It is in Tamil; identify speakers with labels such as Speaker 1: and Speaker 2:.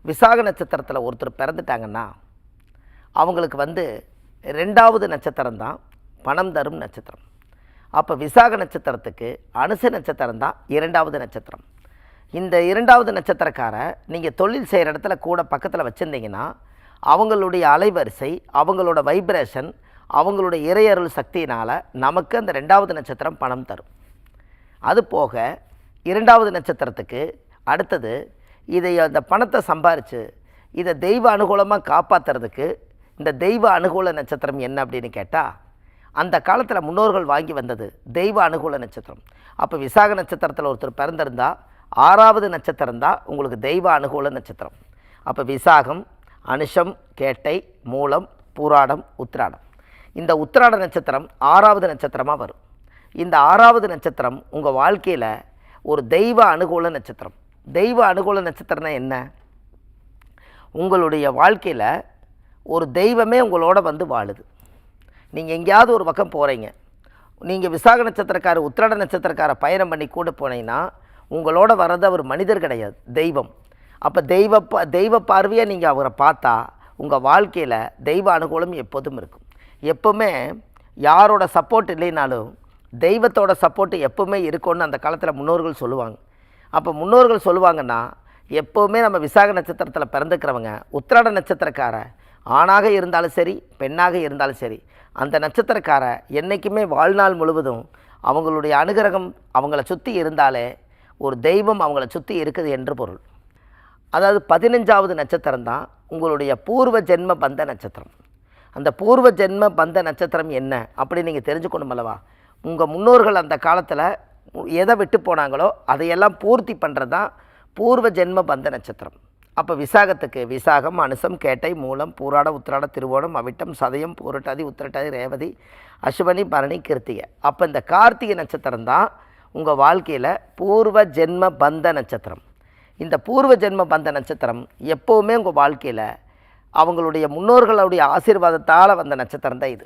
Speaker 1: விசாக நட்சத்திரத்தில் ஒருத்தர் பிறந்துட்டாங்கன்னா அவங்களுக்கு வந்து 2வது நட்சத்திரம் தான் பணம் தரும் நட்சத்திரம். அப்போ விசாக நட்சத்திரத்துக்கு அனுச நட்சத்திரம் தான் 2வது நட்சத்திரம். இந்த 2வது நட்சத்திரக்கார நீங்கள் தொழில் செய்கிற இடத்துல கூட பக்கத்தில் வச்சுருந்தீங்கன்னா அவங்களுடைய அலைவரிசை, அவங்களோட வைப்ரேஷன், அவங்களுடைய இறையருள் சக்தியினால் நமக்கு அந்த 2வது நட்சத்திரம் பணம் தரும். அது போக 2வது நட்சத்திரத்துக்கு அடுத்தது அந்த பணத்தை சம்பாரித்து இதை தெய்வ அனுகூலமாக காப்பாற்றுறதுக்கு இந்த தெய்வ அனுகூல நட்சத்திரம் என்ன அப்படின்னு கேட்டால், அந்த காலத்தில் முன்னோர்கள் வாங்கி வந்தது தெய்வ அனுகூல நட்சத்திரம். அப்போ விசாக நட்சத்திரத்தில் ஒருத்தர் பிறந்திருந்தால் 6வது நட்சத்திரம் தான் உங்களுக்கு தெய்வ அனுகூல நட்சத்திரம். அப்போ விசாகம், அனுஷம், கேட்டை, மூலம், பூராடம், உத்திராடம். இந்த உத்திராட நட்சத்திரம் 6வது நட்சத்திரமாக வரும். இந்த 6வது நட்சத்திரம் உங்கள் வாழ்க்கையில் ஒரு தெய்வ அனுகூல நட்சத்திரம். தெய்வ அனுகூல நட்சத்திரம்னா என்ன? உங்களுடைய வாழ்க்கையில் ஒரு தெய்வமே உங்களோட வந்து வாழுது. நீங்கள் எங்கேயாவது ஒரு பக்கம் போகிறீங்க, நீங்கள் விசாக நட்சத்திரக்கார உத்திராட நட்சத்திரக்கார பயணம் பண்ணி கூட போனீங்கன்னா உங்களோட வர்றது அவர் மனிதர் கிடையாது, தெய்வம். அப்போ தெய்வ பார்வையாக நீங்கள் அவரை பார்த்தா உங்கள் வாழ்க்கையில் தெய்வ அனுகூலம் எப்போதும் இருக்கும். எப்போவுமே யாரோட சப்போர்ட் இல்லைனாலும் தெய்வத்தோட சப்போர்ட் எப்போவுமே இருக்கும்னு அந்த காலத்தில் முன்னோர்கள் சொல்லுவாங்க. அப்போ முன்னோர்கள் சொல்லுவாங்கன்னா எப்போவுமே நம்ம விசாக நட்சத்திரத்தில் பிறந்துக்கிறவங்க உத்திராட நட்சத்திரக்கார ஆணாக இருந்தாலும் சரி பெண்ணாக இருந்தாலும் சரி அந்த நட்சத்திரக்கார என்றைக்குமே வாழ்நாள் முழுவதும் அவங்களுடைய அனுகிரகம் அவங்கள சுற்றி இருந்தாலே ஒரு தெய்வம் அவங்கள சுற்றி இருக்குது என்று பொருள். அதாவது 15வது நட்சத்திரம் தான் உங்களுடைய பூர்வ ஜென்ம பந்த நட்சத்திரம். அந்த பூர்வ ஜென்ம பந்த நட்சத்திரம் என்ன அப்படி நீங்கள் தெரிஞ்சுக்கணும் அல்லவா? உங்கள் முன்னோர்கள் அந்த காலத்தில் எதை விட்டு போனாங்களோ அதையெல்லாம் பூர்த்தி பண்ணுறது தான் பூர்வ ஜென்ம பந்த நட்சத்திரம். அப்போ விசாகத்துக்கு விசாகம், அனுசம், கேட்டை, மூலம், பூராட, உத்திராட, திருவோணம், அவிட்டம், சதயம், பூரட்டாதி, உத்திரட்டாதி, ரேவதி, அஸ்வினி, பரணி, கிருத்திகை. அப்போ இந்த கார்த்திகை நட்சத்திரம் தான் உங்கள் வாழ்க்கையில் பூர்வ ஜென்ம பந்த நட்சத்திரம். இந்த பூர்வ ஜென்ம பந்த நட்சத்திரம் எப்போவுமே உங்கள் வாழ்க்கையில் அவங்களுடைய முன்னோர்களுடைய ஆசீர்வாதத்தால் வந்த நட்சத்திரம் தான் இது.